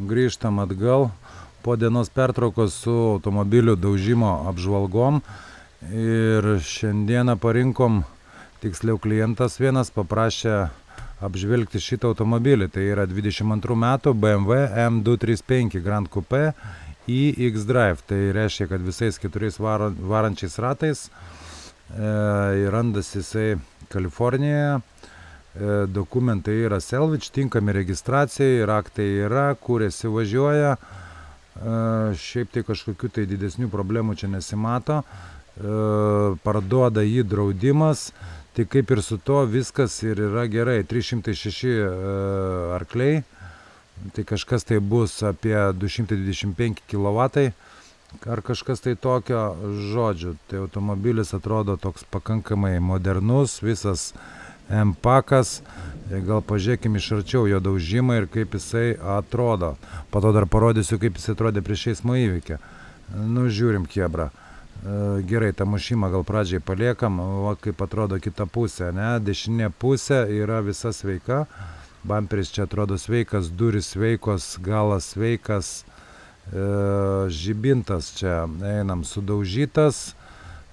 grįžtam atgal po dienos pertraukos su automobilių daužimo apžvalgom ir šiandieną parinkom, tiksliau klientas vienas paprašė apžvelgti šitą automobilį. Tai yra 22 metų BMW M235 Grand Coupe į X-Drive. Tai reiškia, kad visais 4 varančiais ratais randasi jisai Kalifornijoje. Dokumentai yra salvage, tinkami registracijai, raktai yra, kur esi važiuoja. Šiaip tai kažkokių tai didesnių problemų čia nesimato. Parduoda jį draudimas, tai kaip ir su to viskas ir yra gerai. 306 arkliai, tai kažkas tai bus apie 225 kW ar kažkas tai tokio, žodžiu. Tai automobilis atrodo toks pakankamai modernus, visas M-pakas. Gal pažiūrėkime iš arčiau jo daužimą ir kaip jisai atrodo. Po to dar parodysiu, kaip jisai atrodė prieš eismo įvykį. Nu, žiūrim, chebra. Gerai, tą mušimą gal pradžiai paliekam, o kaip atrodo kita pusė, ne? Dešinė pusė yra visa sveika. Bamperis čia atrodo sveikas, durys sveikos, galas sveikas. Žibintas čia einam sudaužytas.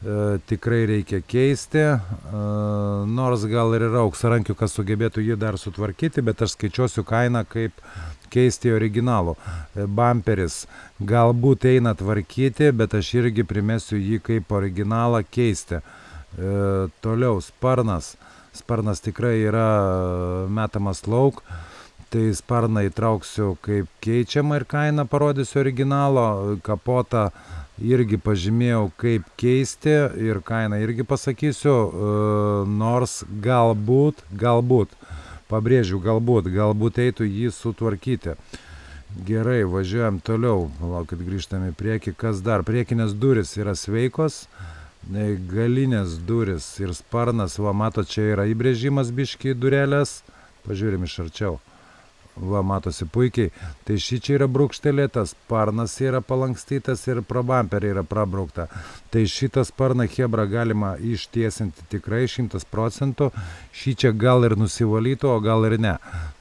Tikrai reikia keisti, nors gal ir yra auksarankių, kas sugebėtų jį dar sutvarkyti, bet aš skaičiuosiu kainą, kaip keisti originalų. Bamperis galbūt eina tvarkyti, bet aš irgi primesiu jį kaip originalą keisti. Toliau sparnas. Sparnas tikrai yra metamas lauk. Tai sparną įtrauksiu kaip keičiamą ir kainą parodysiu originalo. Kapotą irgi pažymėjau, kaip keisti ir kainą irgi pasakysiu, nors galbūt, pabrėžiu, galbūt eitų jį sutvarkyti. Gerai, važiuojam toliau, laukit, grįžtame į priekį. Kas dar? Priekinės durys yra sveikos, galinės durys ir sparnas, va, matot, čia yra įbrėžimas biškį durelės, pažiūrim iš arčiau. Va, matosi puikiai. Tai šičia yra brūkštelėtas, sparnas yra palankstytas ir pro bamperį yra prabraukta. Tai šitą sparną chebra galima ištiesinti tikrai 100%. Šičia gal ir nusivalytų, o gal ir ne.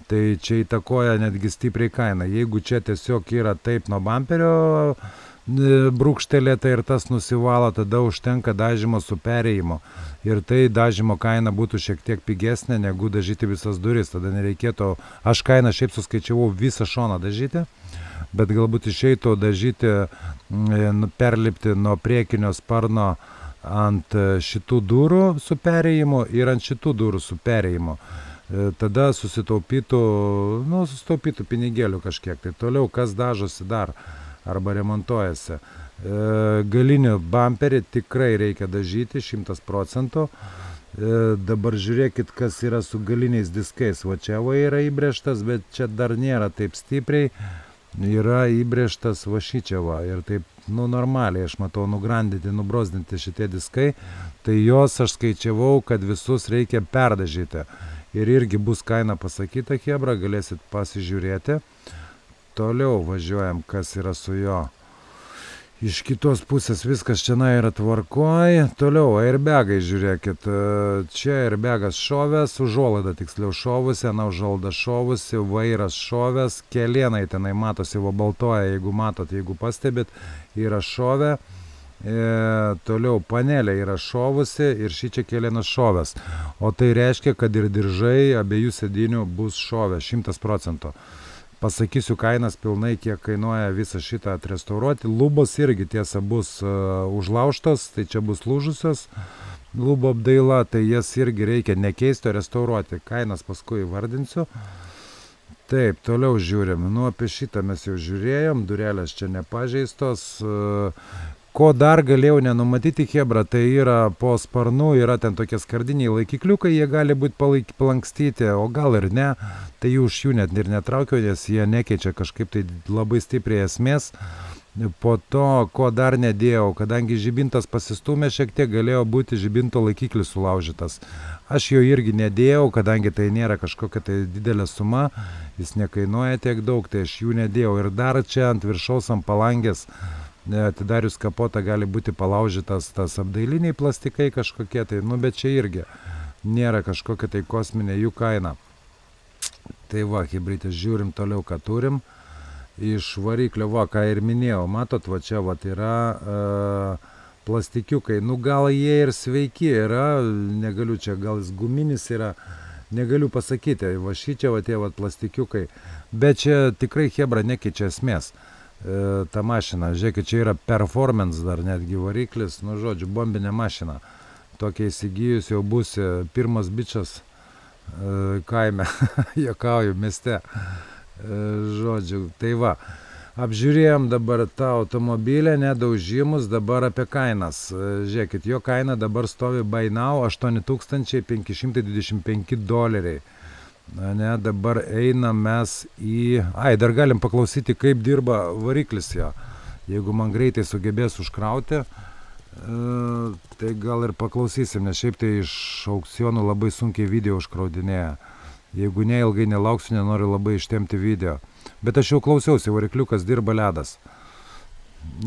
Tai čia įtakoja netgi stipriai kainą. Jeigu čia tiesiog yra taip nuo bamperio brūkštelėta ir tas nusivalo, tada užtenka dažymo su perėjimu. Ir tai dažymo kaina būtų šiek tiek pigesnė negu dažyti visas duris. Tada nereikėtų, aš kainą šiaip suskaičiavau visą šoną dažyti, bet galbūt išeitų dažyti, perlipti nuo priekinio sparno ant šitų durų su perėjimu ir ant šitų durų su perėjimu. Tada susitaupytų pinigėlių kažkiek. Tai toliau, kas dažosi dar arba remontuojasi. Galinį bamperį tikrai reikia dažyti 100%. Dabar žiūrėkit, kas yra su galiniais diskais. Va čia va yra įbrėžtas, bet čia dar nėra taip stipriai. Yra įbrėžtas va šičia va. Ir taip, normaliai, aš matau, nugrandinti, nubrozdinti šitie diskai. Tai jos aš skaičiavau, kad visus reikia perdažyti. Ir irgi bus kaina pasakyta, chebra, galėsit pasižiūrėti. Toliau važiuojam, kas yra su jo. Iš kitos pusės viskas čia yra tvarkoj. Toliau, airbagai, žiūrėkit. Čia airbagas šovęs, užuolaida tiksliau šovusi, užuolaida šovusi, vairas šovęs, kelienai tenai matosi, va baltoja, jeigu matot, jeigu pastebit, yra šovę. Toliau panelė yra šovusi ir šičia kelienas šovęs. O tai reiškia, kad ir diržai abiejų sėdinių bus šovę 100%. Pasakysiu kainas pilnai, kiek kainuoja visą šitą atrestauruoti. Lubos irgi tiesa bus užlaužtos, tai čia bus lūžusios lubų apdaila, tai jas irgi reikia nekeisti, o restauruoti. Kainas paskui vardinsiu. Taip, toliau žiūrim. Apie šitą mes jau žiūrėjom, durelės čia nepažeistos. Ko dar galėjau nenumatyti, chebra, tai yra po sparnu, yra ten tokie skardiniai laikikliukai, jie gali būti palankstyti, o gal ir ne. Tai jų iš jų net ir netraukiau, nes jie nekeičia kažkaip tai labai stipriai esmės. Po to, ko dar nedėjau, kadangi žibintas pasistumė šiek tiek, galėjo būti žibinto laikiklis sulaužytas. Aš jo irgi nedėjau, kadangi tai nėra kažkokia tai didelė suma, jis nekainuoja tiek daug, tai aš jų nedėjau. Ir dar čia ant viršaus ant palangės, atidarius kapotą, gali būti palaužytas tas apdailiniai plastikai kažkokie tai, bet čia irgi nėra kažkokia tai kosminė jų kaina. Tai va, hebrytė, žiūrim toliau, ką turim. iš variklio, va, ką ir minėjau, matot, va čia va yra plastikiukai, nu gal jie ir sveiki yra, negaliu čia, gal jis guminis yra, negaliu pasakyti, va šičia va tie va plastikiukai, bet čia tikrai chebra nekeičia esmės. Ta mašina, žiūrėkit, čia yra performance dar netgi variklis, nu žodžiu, bombinė mašina. Tokia įsigijus jau būsi pirmas bičas kaime, juokauju, mieste. Žodžiu, tai va. Apžiūrėjom dabar tą automobilį, nedaužimus, dabar apie kainas. Žiūrėkit, jo kaina dabar stovi buy now $8525. Ne, dabar einam mes į... Ai, dar galim paklausyti, kaip dirba variklis jo. Jeigu man greitai sugebės užkrauti, tai gal ir paklausysim, nes šiaip tai iš aukcionų labai sunkiai video užkraudinėja. Jeigu ne, ilgai nelauksiu, nenoriu labai ištemti video. Bet aš jau klausiausi, varikliukas dirba ledas.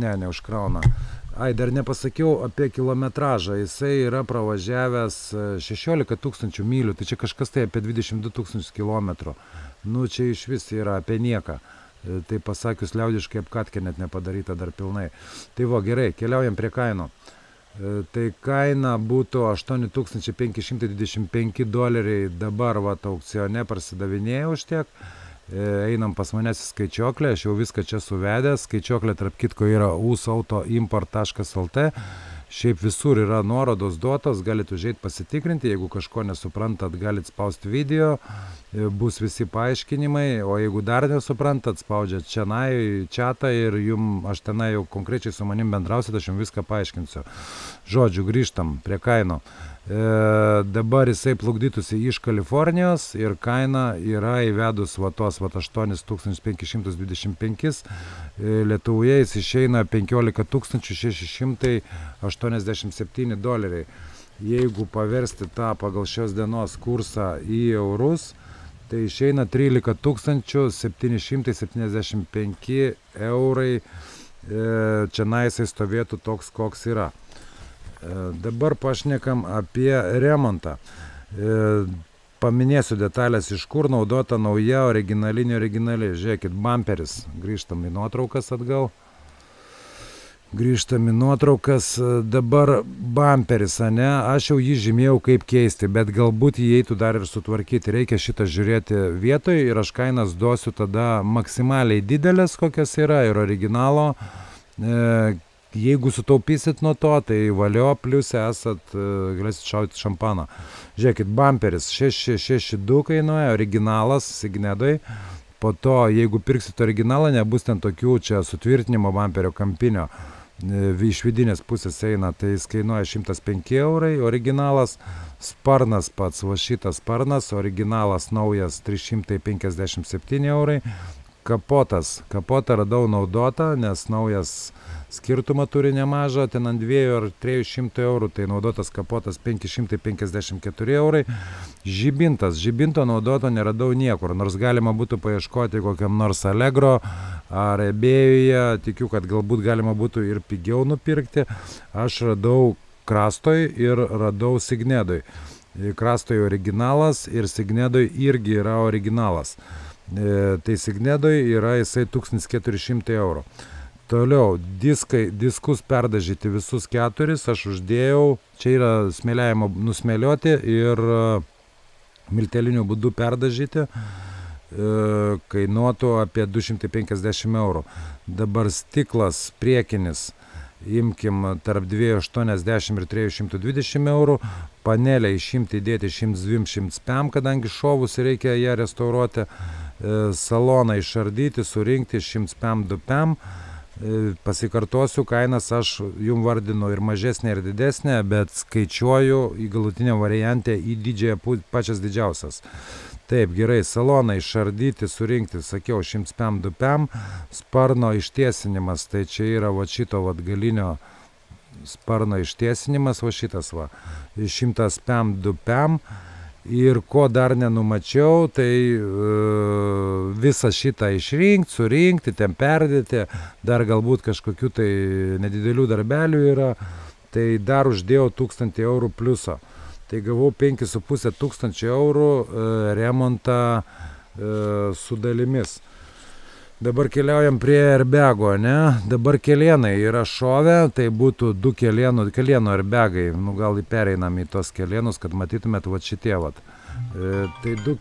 Ne, neužkrauna. Ai, dar nepasakiau apie kilometražą. Jisai yra pravažiavęs 16 000 mylių, tai čia kažkas tai apie 22 000 kilometrų. Nu, čia iš vis yra apie nieką. Tai pasakius liaudiškai, apkatkė net nepadaryta dar pilnai. Tai va, gerai, keliaujam prie kainų. Tai kaina būtų $8525, dabar va aukcione parsidavinėjau už tiek. Einam pas manęs į skaičiuoklę, aš jau viską čia suvedęs, skaičiuoklė tarp kitko yra usautoimport.lt, šiaip visur yra nuorodos duotos, galite užeiti pasitikrinti, jeigu kažko nesuprantat, galite spausti video, bus visi paaiškinimai, o jeigu dar nesuprantat, spaudžiat čiatą ir aš tenai jau konkrečiai su manim bendrausit, aš jums viską paaiškinsiu. Žodžiu, grįžtam prie kainų. Dabar jisai plukdytųsi iš Kalifornijos ir kaina yra įvedus va tos 8525, Lietuvoje jis išeina $15 687. Jeigu paversti tą pagal šios dienos kursą į eurus, tai išeina 13 775 eurai, čia naisai stovėtų toks, koks yra. Dabar pašnekam apie remontą. Paminėsiu detalės, iš kur naudota nauja originali. Žiūrėkit, bamperis. Grįžtam į nuotraukas atgal. Dabar bamperis, ne? Aš jau jį žymėjau kaip keisti, bet galbūt jį eitų dar ir sutvarkyti. Reikia šitą žiūrėti vietoj ir aš kainas duosiu tada maksimaliai didelės, kokias yra, ir originalo. Jeigu sutaupysit nuo to, tai valio, plius galėsit šaudyti šampaną. Žiūrėkit, bamperis 662 kainuoja, originalas Signedoj. Po to, jeigu pirksit originalą, nebus ten tokių čia sutvirtinimo bamperio kampinio. Iš vidinės pusės eina, tai jis kainuoja 105 eurai, originalas. Sparnas pats, va šitas sparnas, originalas naujas 357 eurai. Kapotą radau naudotą, nes naujas skirtumą turi nemažą, ten ant 2 ar 300 eurų, tai naudotas kapotas 554 eurai. Žibinto naudoto neradau niekur, nors galima būtų paieškoti kokiam nors Allegro ar eBay'uje, tikiu, kad galbūt galima būtų ir pigiau nupirkti. Aš radau Krastoj ir radau Signedoj. Krastoj originalas ir Signedoj irgi yra originalas. Tai Signedoj yra jisai 1400 eurų. Toliau, diskus perdažyti visus 4, aš uždėjau, čia yra smėliavimo nusmėlioti ir milteliniu būdu perdažyti, kainuotų apie 250 eurų. Dabar stiklas priekinis, imkim tarp 280 ir 320 eurų, panelę išimti įdėti 100-200 kadangi šovus reikia ją restauruoti, saloną išardyti, surinkti 100-200. Pasikartosiu, kainas aš jums vardinu ir mažesnė, ir didesnė, bet skaičiuoju į galutinę variantę į didžiąją, pačias didžiausias. Taip, gerai, saloną išardyti, surinkti, sakiau, 100-200, sparno ištiesinimas, tai čia yra va šito va galinio sparno ištiesinimas, va šitas va, 100-200. Ir ko dar nenumačiau, tai visą šitą išrinkti, surinkti, ten perdėti, dar galbūt kažkokių tai nedidelių darbelių yra, tai dar uždėjau 1000 eurų pliuso. Tai gavau 5500 eurų remontą su dalimis. Dabar keliaujam prie airbego, ne? Dabar kelienai yra šovę, tai būtų 2 kelienų airbegai. Nu, gal pereinam į tos kelienus, kad matytumėt va šitie vat. Tai 2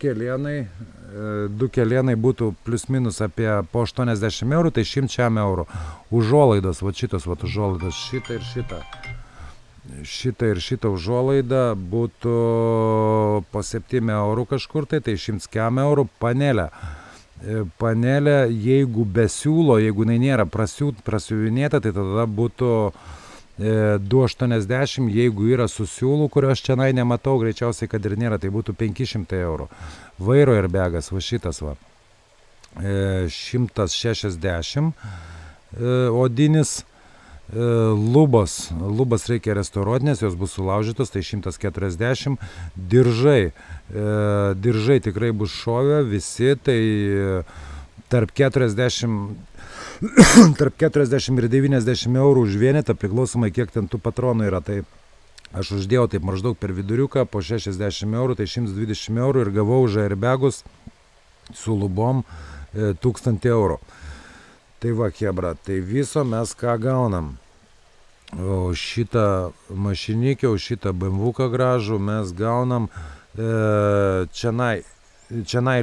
kelienai būtų plius minus apie po 80 eurų, tai 100 eurų. Užuolaidos, va šitos va užuolaidos, šitą ir šitą. Šitą ir šitą užuolaidą būtų po 7 eurų kažkur, tai 100 eurų. Panelė, jeigu be siūlo, jeigu jinai nėra prasiuvinėta, tai tada būtų 280, jeigu yra su siūlu, kurios čia nematau, greičiausiai, kad ir nėra, tai būtų 500 eurų. Vairo airbegas, va šitas va, 160 odinis. Lubas reikia restauruoti, nes jos bus sulaužytos, tai 140. Diržai tikrai bus šovę, visi, tai tarp 40 ir 90 eurų už vienetą, priklausomai kiek ten tų patronų yra. Tai aš uždėjau taip maždaug per viduriuką po 60 eurų, tai 120 eurų ir gavau už airbegus su lubom 1000 eurų. Tai va, chebra, tai viso mes ką gaunam. O šitą mašinikę, už šitą BMW-ką gražų mes gaunam čianai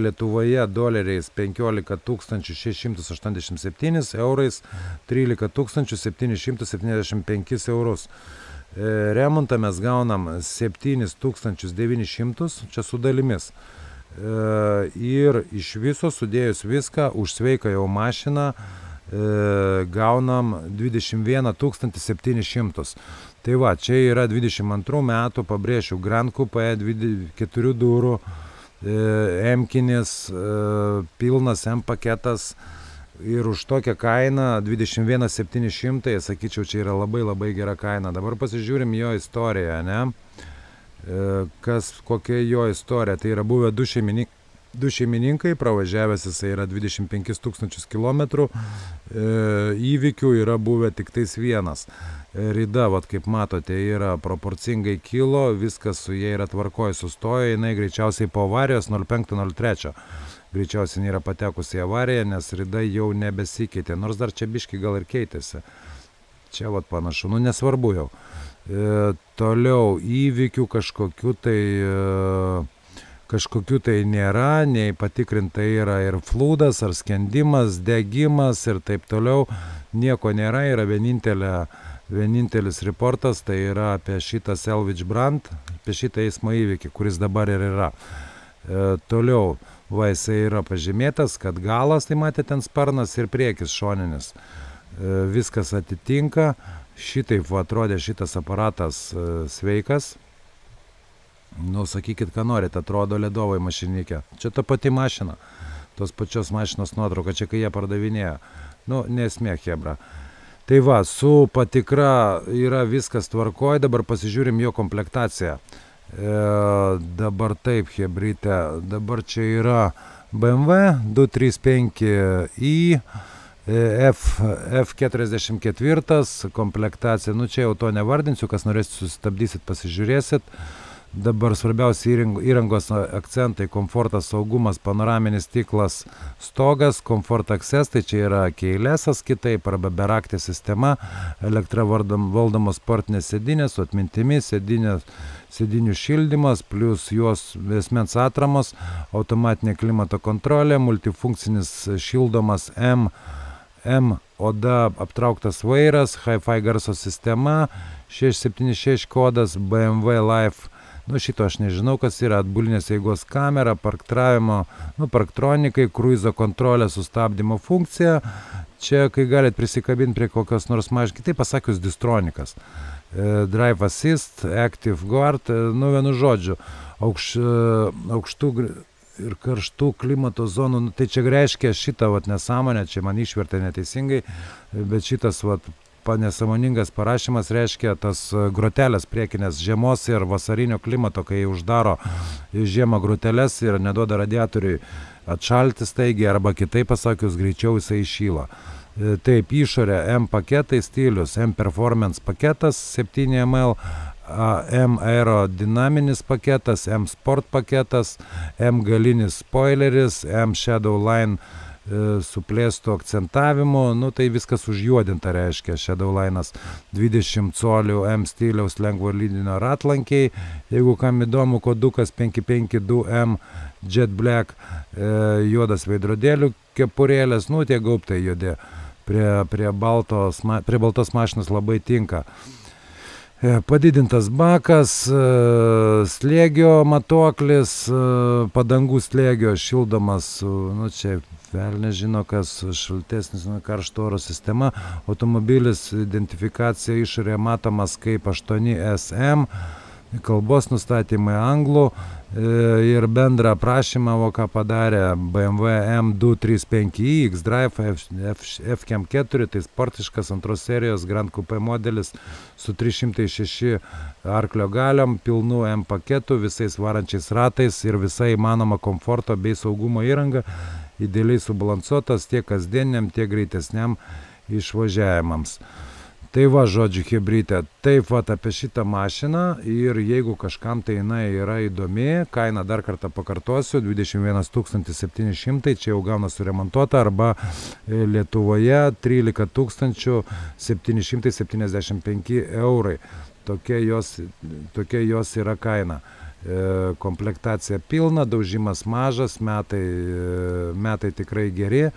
Lietuvoje doleriais 15 687 eurais, 13 775 eurus. Remontą mes gaunam 7900, čia su dalimis. Ir iš viso sudėjus viską, už sveiką jau mašiną gaunam 21 700. Tai va, čia yra 22 metų, pabrėšiu, Grand Coupe, 4 durų, M-kinis, pilnas M-paketas ir už tokią kainą 21 700, sakyčiau, čia yra labai gera kaina. Dabar pasižiūrim jo istoriją, ne? Kokia jo istorija. Tai yra buvę du šeimininkai, pravažiavęs jisai yra 25 000 kilometrų, įvykių yra buvę tik tais vienas. Rida, vat, kaip matote, yra proporcingai kilo, viskas su jie yra tvarkoje, sustojo, jinai greičiausiai po avarijos 05.03. Greičiausiai nėra patekusi į avariją, nes rida jau nebesikeitė, nors dar čia biški gal ir keitėsi. Čia vat panašu, nu nesvarbu jau. Toliau įvykių kažkokių tai nėra, nei patikrinta yra ir flūdas, ar skendimas, degimas ir taip toliau. Nieko nėra, yra vienintelis reportas, tai yra apie šitą salvage brand, apie šitą eismo įvykį, kuris dabar ir yra. Toliau, va, jisai yra pažymėtas, kad galas, tai matėte, ten sparnas ir priekis šoninis. Viskas atitinka. Šitaip va, atrodė šitas aparatas sveikas. Nu, sakykit, ką norit, atrodo ledovai mašinikė. Čia ta pati mašina, tos pačios mašinos nuotrauka, čia kai jie pardavinėjo. Nu, nesmė, chebra. Tai va, su patikra yra viskas tvarkoj, dabar pasižiūrim jo komplektaciją. Dabar taip, hebryte, dabar čia yra BMW 235i, F44 komplektacija, nu čia jau to nevardinsiu, kas norėsit sustabdysit, pasižiūrėsit. Dabar svarbiausi įrangos akcentai: komfortas, saugumas, panoraminis stiklas, stogas, komfort access, tai čia yra keilesas kitaip, arba beraktė sistema, elektra valdomos sportinės sėdynės, su atmintimis, sėdinių šildymas, plus jos esmens atramos, automatinė klimato kontrolė, multifunkcinis šildomas M oda aptrauktas vairas, Hi-Fi garso sistema, 676 kodas, BMW Life. Nu, šito aš nežinau, kas yra, atbulinės eigos kamera, parktronikai, kruizo kontrolė, sustabdymo funkcija. Čia, kai galit prisikabinti prie kokios nors mažinės, kitaip pasakius, distronikas. Drive Assist, Active Guard, nu, vienu žodžiu, aukštų ir karštų klimato zonų, nu, tai čia reiškia šitą vat nesąmonę, čia man išvertė neteisingai, bet šitas vat nesąmoningas parašymas reiškia tas grotelės priekinės žiemos ir vasarinio klimato, kai uždaro žiemą grotelės ir neduoda radiatoriui atšalti staigiai, arba kitaip pasakius, greičiau jisai įšyla. Taip, išorė M paketai, stilius, M Performance paketas 7 ml, M aerodinaminis paketas, M Sport paketas, M galinis spoileris, M Shadow Line suplėstų akcentavimu, nu tai viskas užjuodinta reiškia. Shadowline'as 20 colių M stiliaus lengvo lydinio ratlankiai, jeigu kam įdomu, kodukas 552M Jet Black, juodas veidrodėlių kepurėlės, nu tie gaubtai juodi, prie baltos mašinos labai tinka. Padidintas bakas, slėgio matuoklis, padangų slėgio šildomas, nu čia velnias žino, kas šaltesnis, karšto oro sistema, automobilis identifikacija išorėje matomas kaip 8SM, kalbos nustatymai anglų ir bendrą aprašymą, ką padarė BMW M235i, X-Drive, F4, tai sportiškas antros serijos Grand Coupe modelis su 306 arklio galiom, pilnu M paketu, visais varančiais ratais ir visai įmanoma komforto bei saugumo įranga, idealiai subalansuotas tiek kasdieniam, tiek greitesniam išvažiavimams. Tai va, žodžiu, chebrytė, taip va apie šitą mašiną ir jeigu kažkam tai jinai yra įdomi, kaina dar kartą pakartosiu, 21 700, čia jau gauna suremontuota, arba Lietuvoje 13 775 eurai. Tokia jos yra kaina. Komplektacija pilna, daužimas mažas, metai tikrai geri,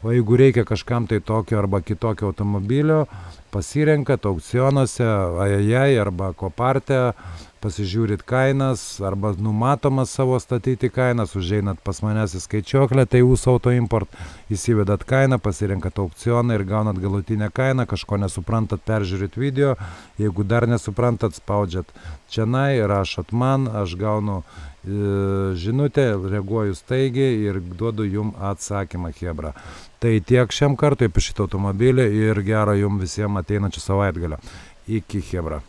o jeigu reikia kažkam tai tokio arba kitokio automobilio, pasirenkat aukcionuose, Ajajai arba Koparte, pasižiūrit kainas, arba numatomas savo statyti kainas, užeinat pas manęs į skaičiuoklę, tai jūs Auto Import, įsivedat kainą, pasirenkat aukcioną ir gaunat galutinę kainą, kažko nesuprantat, peržiūrit video, jeigu dar nesuprantat, spaudžiat čianai, rašot man, aš gaunu žinutę, reaguoju staigiai ir duodu jum atsakymą, chebra. Tai tiek šiam kartui apie šitą automobilį ir gero jum visiems ateinančių savaitgalio. Iki, chebra.